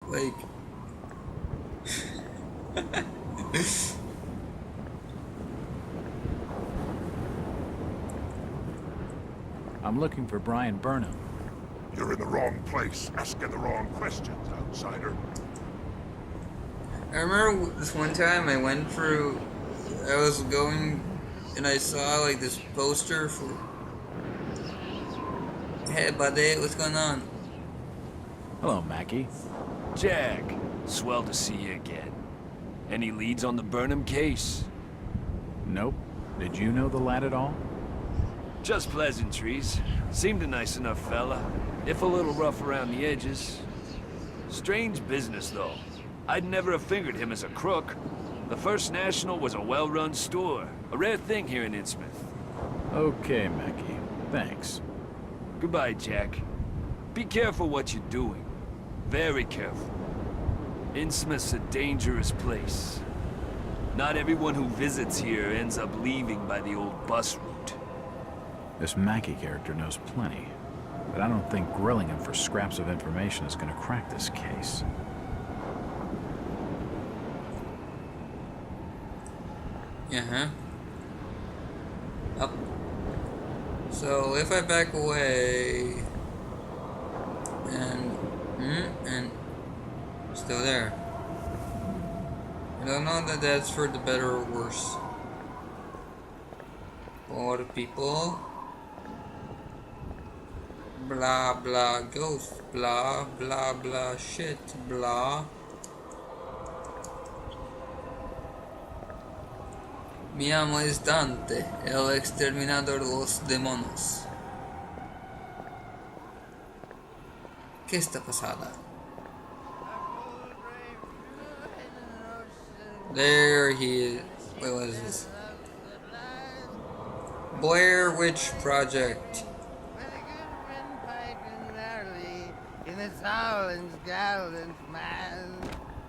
Like... I'm looking for Brian Burnham. You're in the wrong place, asking the wrong questions, outsider. I remember this one time I was going and I saw like this poster for... Hey buddy, what's going on? Hello, Mackie. Jack, swell to see you again. Any leads on the Burnham case? Nope. Did you know the lad at all? Just pleasantries. Seemed a nice enough fella, if a little rough around the edges. Strange business, though. I'd never have fingered him as a crook. The First National was a well-run store. A rare thing here in Innsmouth. Okay, Mackie. Thanks. Goodbye, Jack. Be careful what you're doing. Very careful. Innsmouth's a dangerous place. Not everyone who visits here ends up leaving by the old bus route. This Mackie character knows plenty, but I don't think grilling him for scraps of information is gonna crack this case. Up. So if I back away and still there. I don't know that that's for the better or worse. All the people. Blah blah ghost. Blah blah blah shit. Blah. Mi amo es Dante, el exterminador de los demonios. ¿Qué está pasando? There he is. Wait, what is this? Blair Witch Project.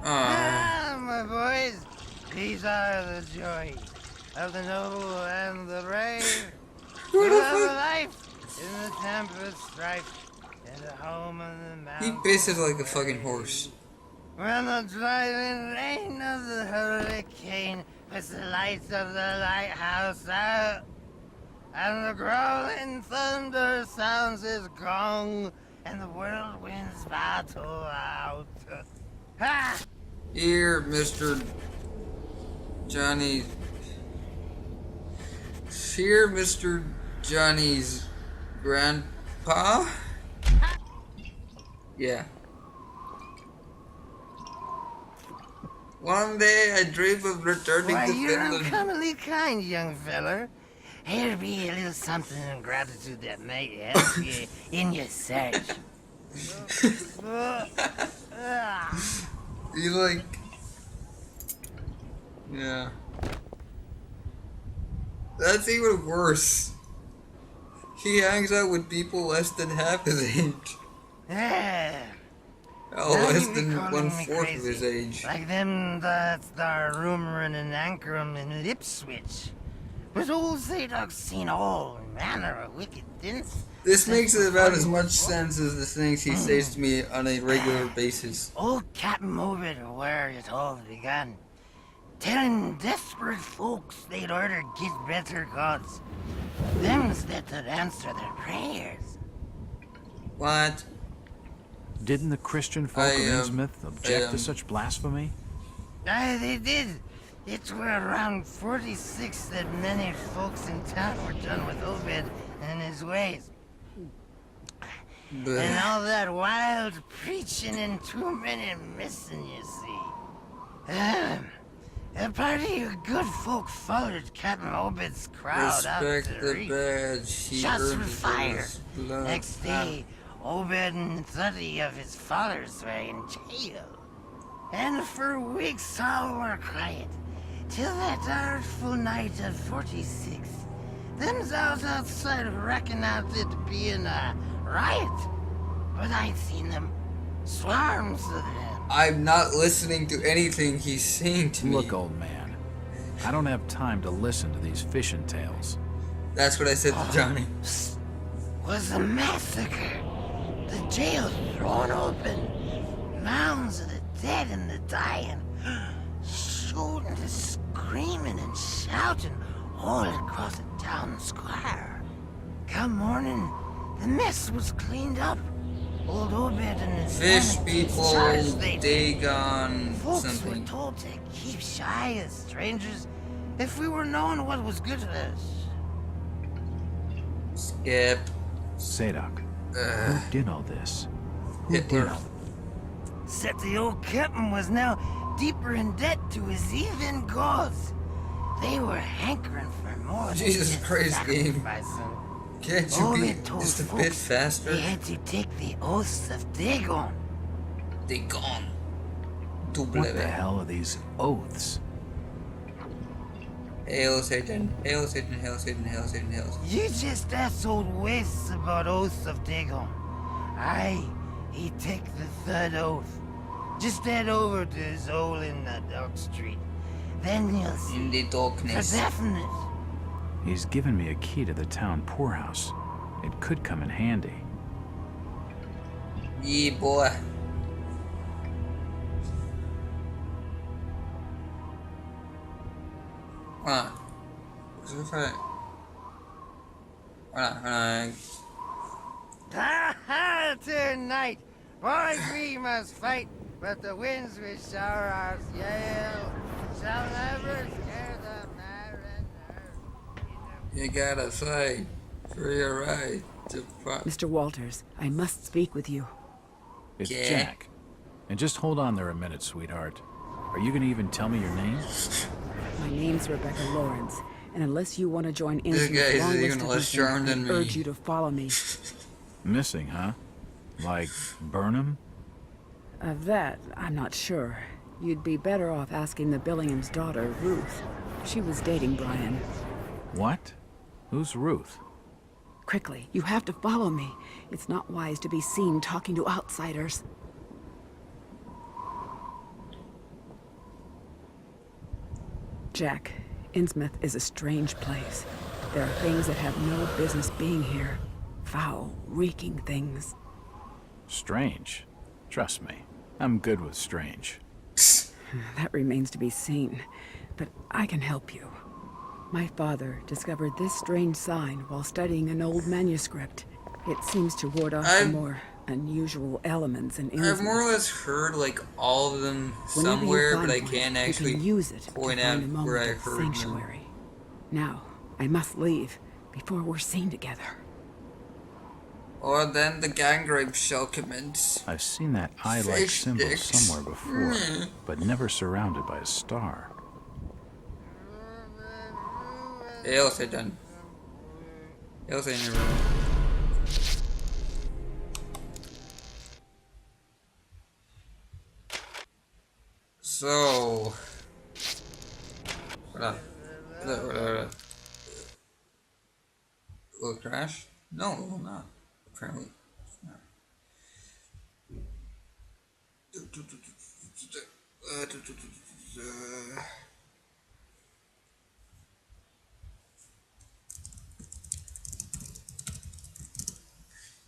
Ah, my boys, these are the joys of the noble and the brave, who love a life in the tempest strife, and a home on the He mountain. pisses like a fucking horse. When the driving rain of the hurricane puts the lights of the lighthouse out, and the growling thunder sounds his gong, and the whirlwinds battle out. Ha! Here, Mr. Johnny. Here, Mr. Johnny's grandpa? Yeah. One day I dream of returning Why, to you're Finland. uncommonly kind, young feller. Here be a little something in gratitude that might help you in your search. You like... Yeah. That's even worse. He hangs out with people less than half his age. Yeah. Oh, Now less you be than calling me 1/4 of crazy. his age. Like them that's there rumoring in Ankrum and Ipswich. But old Zadok's seen all manner of wicked things. This makes it about as much sense as the things he says to me on a regular basis. Old Captain Mobit where it all began. Telling desperate folks they'd order get better gods. Them's that would answer their prayers. What? Didn't the Christian folk of Innsmouth object to such blasphemy? Aye, they did. It were around 46 that many folks in town were done with Obed and his ways. But And all that wild preaching and too many missing, you see. A party of good folk followed Captain Obed's crowd out respect to the reach. badge. He Shots earned were it with fired. his blood. Next day, Obed and 30 of his followers were in jail. And for weeks all were quiet. Till that artful night of 46. Them's out outside reckon out it being a riot. But I'd seen them. Swarms of them. I'm not listening to anything he's saying to me. Look, old man, I don't have time to listen to these fishing tales. That's what I said to Johnny. Was a massacre. The jail thrown open. Mounds of the dead and the dying, shooting and screaming and shouting all across the town square. Come morning, the mess was cleaned up. Old Obed and his Fishpeople, Dagon, folks something. were told to keep shy as strangers if we were knowing what was good for us. Skip. Sadok, who did all this? Who did Hitler. all Except the old captain was now deeper in debt to his heathen gods. They were hankering for more. Jesus than Christ, game. sacrificing. Can't you be Obed told just a folks bit faster? They had to take the oaths of Dagon. Dagon. What the hell are these oaths? Hail Satan, hail Satan, hail Satan, hail Satan, hail Satan. You just asked old Wes about oaths of Dagon. Aye, he take the third oath. Just head over to his hole in the dark street. Then you'll see. In the For darkness. definite. He's given me a key to the town poorhouse. It could come in handy. Yeah, boy. Hold on. Is this right? Hold on. Ha ha! Tonight, boys, we must fight, but the winds which shower our sail shall never scare the mariner. You gotta fight for your right to fight. Mr. Walters, I must speak with you. It's Yeah. Jack. And just hold on there a minute, sweetheart. Are you gonna even tell me your name? My name's Rebecca Lawrence, and unless you want to join in This with guy is long even list of less missing, charmed than I me. urge you to follow me. Missing, huh? Like Burnham? Of that, I'm not sure. You'd be better off asking the Billingham's daughter, Ruth. She was dating Brian. What? Who's Ruth? Quickly, you have to follow me. It's not wise to be seen talking to outsiders. Jack, Innsmouth is a strange place. There are things that have no business being here. Foul, reeking things. Strange. Trust me, I'm good with strange. That remains to be seen, but I can help you. My father discovered this strange sign while studying an old manuscript. It seems to ward off the more unusual elements in Innsmouth. I've more or less heard like all of them Whenever you somewhere, find but I one, can't you actually can use it to point find out a moment where I of heard them. sanctuary. Now, I must leave before we're seen together. Or then the gang rape shall commence. I've seen that eye-like Fish symbol sticks. somewhere before, but never surrounded by a star. Hail Satan. Hail Satan. So, hold on. Will it crash? No, it will not. Apparently, it's not.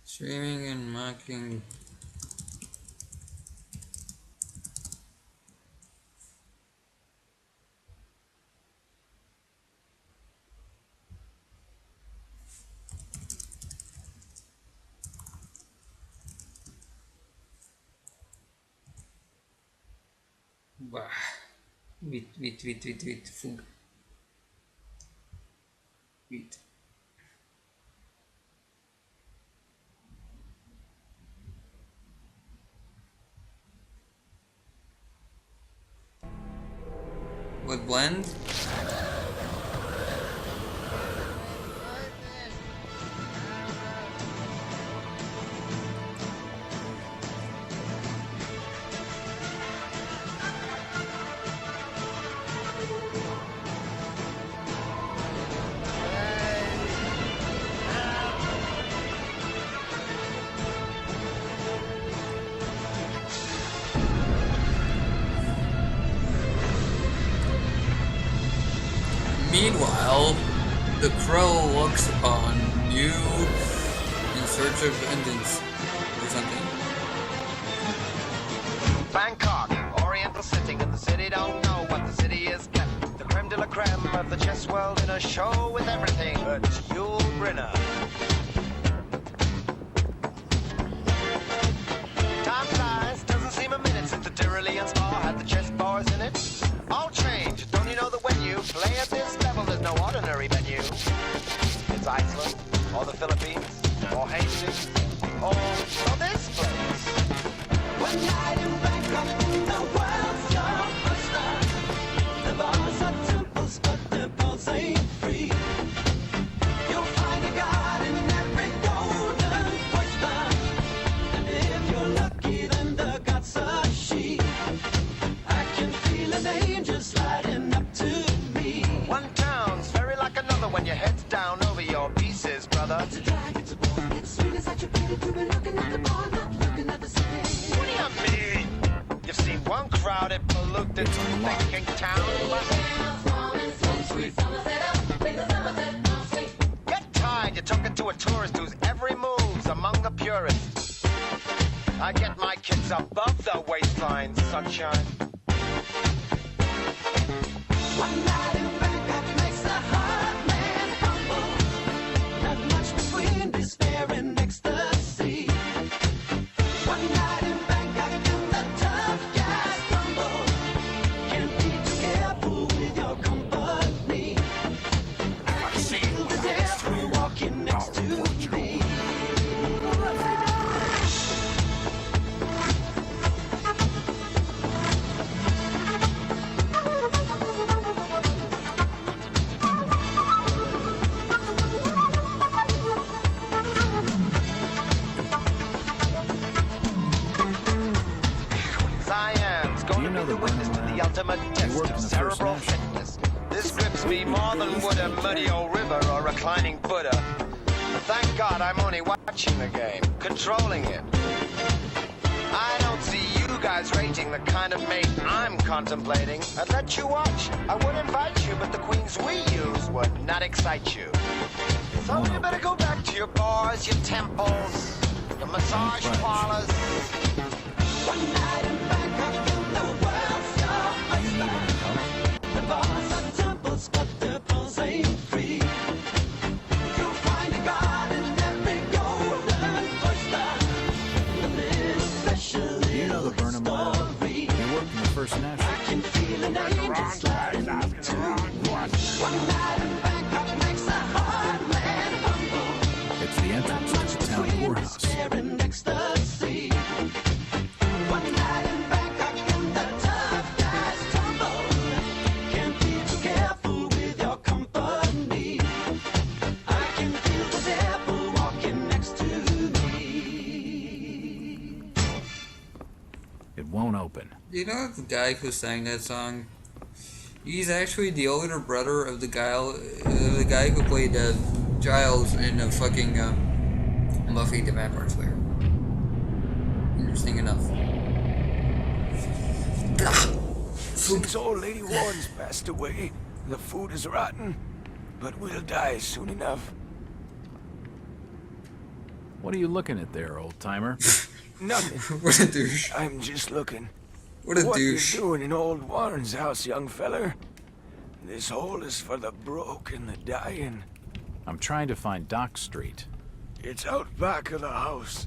Streaming and mocking. Bah. Wait. Food. Wait. What blend? Meanwhile, the crow looks upon you in search of vengeance or something. Bangkok, The city don't know what the city is kept. The creme de la creme of the chess world in a show with everything but Yul Brynner. Time flies, doesn't seem a minute since the Tyrolean spa had the chess bars in it. All change, don't you know that when you play at this level, there's no ordinary venue? It's Iceland, or the Philippines, or Hastings, or this place. One night in Bangkok, the world's your oyster. The bars are temples, but the balls ain't free. You'll find a god in every golden oyster. And if you're lucky, then the god's a she. I can feel an angel sliding up to me. One town's very like another when your head's down over your pieces, brother. It's a drag, it's a bore, it's sweet as such a pity to be looking at the bar, not looking at the city. What do you mean? You've seen one crowded, polluted, thinking town, but get tired, you're talking to a tourist whose every move's among the purists. I get my kids above the waistline, sunshine. One night in Bangkok makes the heart man humble. Not much between despair and ecstasy. One night in Bangkok and the tough guys crumble. Can't be too careful with your company. I can feel the devil walking next to me. Science, going to be the witness to the ultimate test of cerebral fitness. This grips me more than would a muddy old river or reclining Buddha. But thank God I'm only watching the game, controlling it. I don't see you guys rating the kind of mate I'm contemplating. I'd let you watch, I would invite you, but the queens we use would not excite you. So you better go back to your bars, your temples, your massage parlors. One night in Bangkok and the world's your oyster. The bars are temples, but the balls ain't free. You'll find a god in every golden oyster. A little special, little story. He worked in the First National. I can feel an angel sliding up to me. One night in Bangkok makes a hard man humble. It's the entrance to the town courthouse. Despair and ecstasy. One night in Bangkok and the tough guys tumble. Can't be too careful with your company. I can feel the devil walking next to me. It won't open. You know the guy who sang that song? He's actually the older brother of the guy who played Giles in fucking Buffy the Vampire Slayer. Interesting enough. Since old Lady Warren's passed away, the food is rotten, but we'll die soon enough. What are you looking at there, old-timer? Nothing. What a douche. I'm just looking. What a What douche. you doing in old Warren's house, young feller? This hole is for the broke and the dying. I'm trying to find Dock Street. It's out back of the house.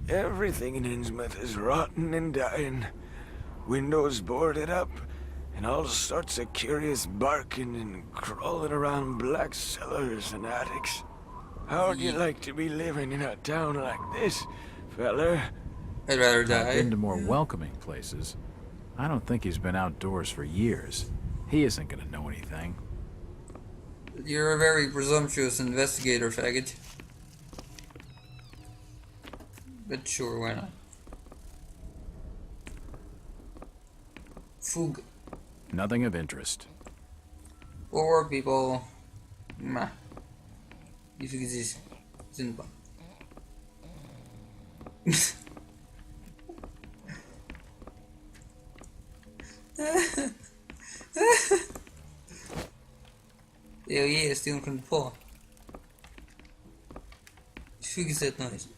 Everything in Innsmouth is rotten and dying. Windows boarded up, and all sorts of curious barking and crawling around black cellars and attics. How'd you like to be living in a town like this, feller? I'd rather I've die. been to more welcoming places. I don't think he's been outdoors for years. He isn't gonna know anything. You're a very presumptuous investigator, faggot. But sure, why not? Fug. Nothing of interest. Poor people. Ma. You think this is Eu ia, stealing from the poor. Ich füge that noise.